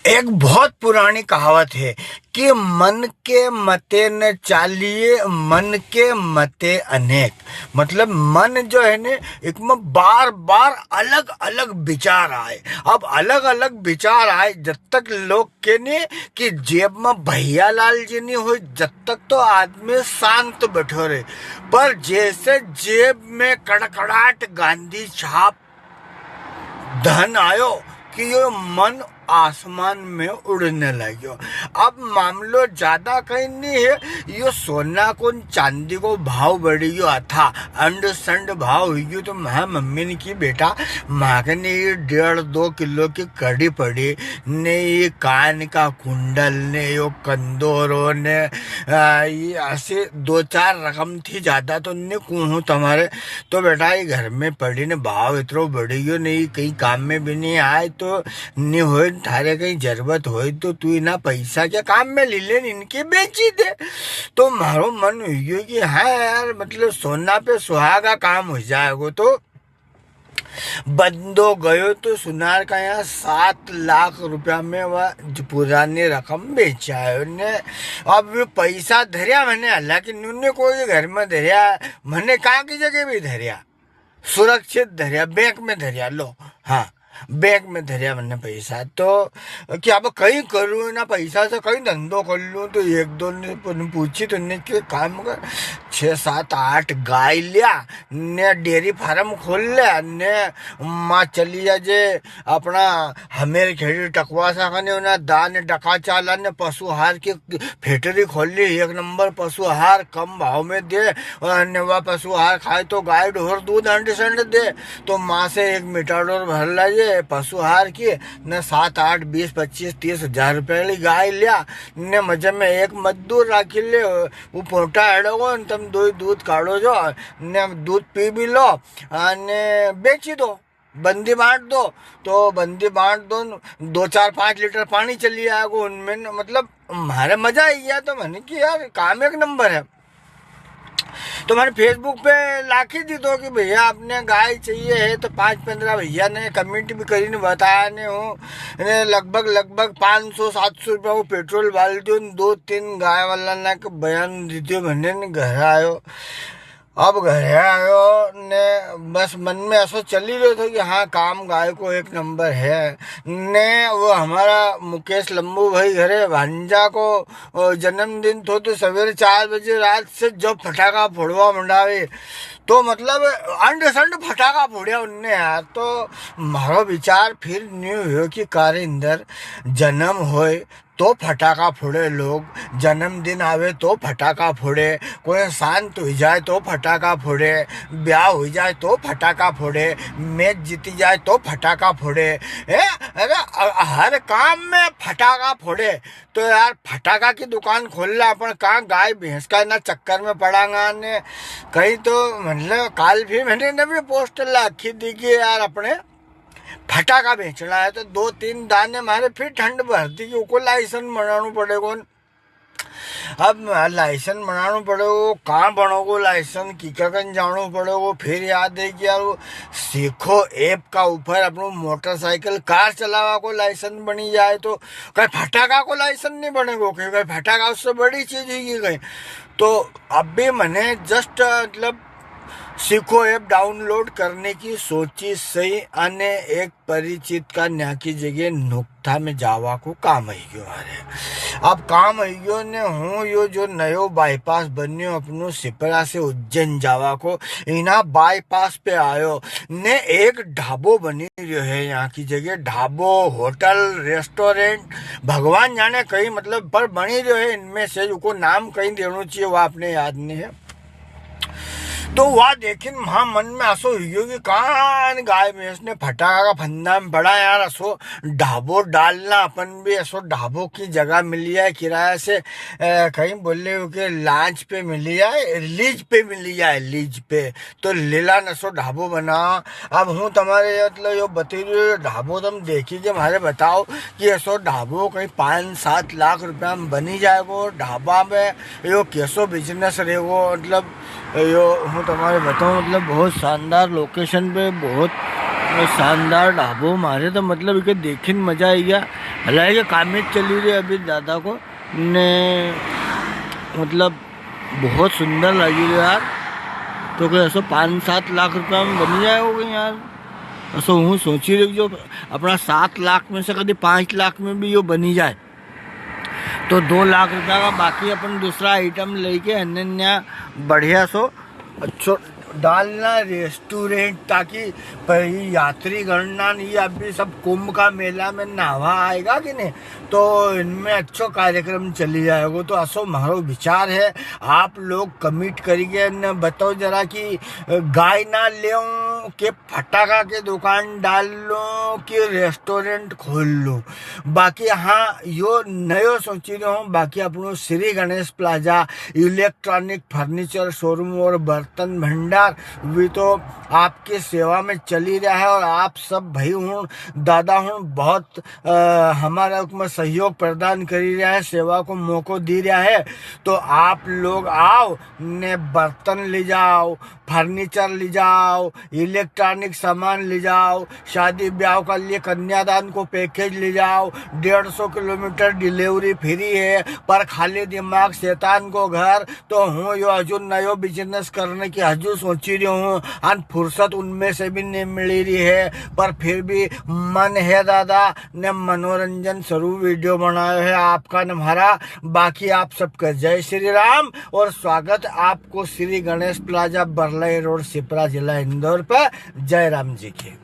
एक बहुत पुरानी कहावत है कि मन के मते न चालिए, मन के मते अनेक। मतलब मन जो है ने एक में बार बार अलग अलग विचार आए। अब अलग अलग विचार आए जब तक लोग के ने कि जेब में भैया लाल जी नहीं हो, जब तक तो आदमी शांत बैठो रहे। पर जैसे जेब में कड़कड़ाट गांधी छाप धन आयो कि ये मन आसमान में उड़ने लगे। अब मामलो ज्यादा कहीं नहीं है, ये सोना को चांदी को भाव बढ़ी गयो था, अंड संड भाव हुई गयो। तो माँ मम्मी ने की बेटा माँ ने ये 1.5-2 किलो की कड़ी पड़ी ने, ये कान का कुंडल ने, यो कंदोरो ने, ये ऐसे 2-4 रकम थी, ज्यादा तो नहीं कहूँ तुम्हारे। तो बेटा ये घर में पड़ी ने भाव इतना बढ़ी गयो नहीं, कहीं काम में भी नहीं आए तो नहीं हो, थारे कहीं जरूरत हो तो तू ना पैसा क्या काम में ले ले, इनके बेची दे। तो मारो मन हुई कि हाँ यार, मतलब सोना पे सुहागा काम हो जाएगा। तो बंदो गयो तो सुनार का यहाँ 7 लाख रुपया में वह पुरानी रकम बेचा है ने। अब वो पैसा धरिया मैंने, हालांकि नुने कोई घर में धरिया, मैंने कहाँ की जगह भी धरिया, सुरक्षित धरिया, बैंक में धरिया। लो हाँ, बैंक में धरिया मैंने पैसा। तो क्या अब कहीं करूँ ना पैसा से कहीं धंधो कर लूँ। तो 1-2 ने पूछी तो ने के काम कर 6-7-8 गाय लिया ने, डेयरी फार्म खोल लिया ने, माँ चली जा जे अपना हमेर खेड़ी टकवा सका ने, उन्हें दान डका चाला ने पशु आहार की फैक्ट्री खोल ली। 1 नंबर पशु आहार कम भाव में दे, और वह पशु आहार खाए तो गाय ढोर दूध अंडे संड दे। तो माँ से 1 मीटर भर लाइए पशु आहार की ने, 7-8 20 25 30 हजार रुपये गाय लिया ने, मजे में एक मजदूर राखी ले, वो पोटा हेड़ो तुम दूध काढ़ो जो ने, दूध पी भी लो ने बेची दो, बंदी बांट दो। तो बंदी बांट दो, 2-4-5 लीटर पानी चली आएगा उनमें। मतलब हमारे मजा आई गया। तो मैंने कि यार काम 1 नंबर है। तो मैंने फेसबुक पे लाखी दी दो कि भैया आपने गाय चाहिए है। तो 5-15 भैया ने कमेंट भी करी ने बताया ने हो, लगभग 500-700 रुपया वो पेट्रोल डाल दियो, 2-3 गाय वाला ने बयान दी दियो। मैंने घर आयो, अब घर आयो ने बस मन में ऐसा चल ही रहा था कि हाँ काम गाय को 1 नंबर है ने। वो हमारा मुकेश लंबू भाई घरे भांजा को जन्मदिन थो, तो सवेरे 4 बजे रात से जब फटाका फोड़वा मंडावे, तो मतलब अंड संड फटाका फोड़िया उनने यार। तो मारो विचार फिर न्यू हो कि कारे अंदर जन्म होए तो फटाका फोड़े लोग, जन्मदिन आवे तो फटाका फोड़े, कोई शांत हो जाए तो फटाका फोड़े, ब्याह हो जाए तो फटाका फोड़े, मैच जीती जाए तो फटाका फोड़े। अरे हर काम में फटाका फोड़े। तो यार फटाका की दुकान खोल ला अपन, कहाँ गाय भैंस का ना चक्कर में पड़ांगा ने कहीं। तो मतलब काल भी मैंने भी पोस्टर लाखी दी कि यार अपने फटाका बेचना है। तो 2-3 दाने मारे फिर ठंड भरती कि उनको लाइसेंस बनाना पड़ेगा। अब लाइसेंस बनाना पड़ेगा, कहाँ बनोगो लाइसेंस, किकन जानो पड़ेगा। फिर याद है कि यार वो सीखो ऐप का ऊपर अपनो मोटरसाइकिल कार चलावा को लाइसेंस बनी जाए, तो कहीं फटाका को लाइसेंस नहीं बनेगा, कहीं फटाका उससे बड़ी चीज ही गई। तो अब भी मैंने जस्ट मतलब सीखो ऐप डाउनलोड करने की सोची सही, अन्य एक परिचित का न्या की जगह नुक्ता में जावा को काम आई गयो। अरे अब काम आई गयो ने हूँ, यो जो नयो बाईपास बन्यो अपनो सिपरा से उज्जैन जावा को, इना बाईपास पे आयो ने एक ढाबो बनी रही है। यहाँ की जगह ढाबो होटल रेस्टोरेंट भगवान जाने कहीं मतलब पर बनी रही है। इनमें से उनको नाम कहीं देना चाहिए, वह आपने याद नहीं है। तो वह देखिन वहाँ मन में ऐसो हुई कि कहाँ गाय भैंस ने फटाका का फंदा में पड़ा यार, ऐसो ढाबो डालना, अपन भी ऐसो ढाबो की जगह मिली है किराया से, कहीं बोले कि लांच पे मिली है, लीज पे मिली है, लीज पे। तो लीला नसो ढाबो बना। अब हूँ तुम्हारे मतलब यो बती ढाबो तुम देखी कि हमारे बताओ कि ऐसो ढाबो कहीं 5-7 लाख रुपया में बनी जाएगो ढाबा में, यो कैसो बिजनेस रहेगो। मतलब यो हूँ तुम्हारे बताऊँ मतलब बहुत शानदार लोकेशन पे बहुत शानदार ढाबो मारे। तो मतलब इके देखने मजा आई गया। हालांकि कामेज चली रही अभी दादा को ने मतलब बहुत सुंदर लगी रही यार। तो कोई ऐसा 5-7 लाख रुपया में बनी जाए हो गई यार। ऐसा हूँ सोची रही जो अपना 7 लाख में से कभी 5 लाख में भी यो बनी जाए तो 2 लाख रुपया का बाकी अपन दूसरा आइटम लेके अन्य बढ़िया सो अच्छो डालना रेस्टोरेंट, ताकि यात्री गणना नहीं अभी सब कुंभ का मेला में नहावा आएगा कि नहीं, तो इनमें अच्छो कार्यक्रम चली जाएगा। तो असो मारो विचार है, आप लोग कमिट करिए न बताओ जरा कि गाय ना ले कि फटाका के दुकान डाल लो कि रेस्टोरेंट खोल लो। बाकी हाँ यो नयो सोची रहा हूँ। बाकी अपनो Shri Ganesh plaza electronic furniture showroom और बर्तन भंडार भी तो आपके सेवा में चली रहा है, और आप सब भाई हूँ दादा हूँ बहुत हमारा में सहयोग प्रदान करी रहा है, सेवा को मौका दी रहा है। तो आप लोग आओ ने बर्तन ले जाओ, फर्नीचर ले जाओ, इलेक्ट्रॉनिक सामान ले जाओ, शादी ब्याह का लिए कन्यादान को पैकेज ले जाओ। 150 किलोमीटर डिलीवरी फ्री है, पर खाली दिमाग शैतान को घर। तो हूँ यो हजू नयो बिजनेस करने की हजू सोची रही हूँ, और फुर्सत उनमें से भी नहीं मिल रही है, पर फिर भी मन है दादा ने मनोरंजन स्वरूप वीडियो बनाया है आपका न हमारा। बाकी आप सबका जय श्री राम और स्वागत आपको श्री गणेश प्लाजा बरलाई रोड सिपरा जिला इंदौर पर। जय राम जी की।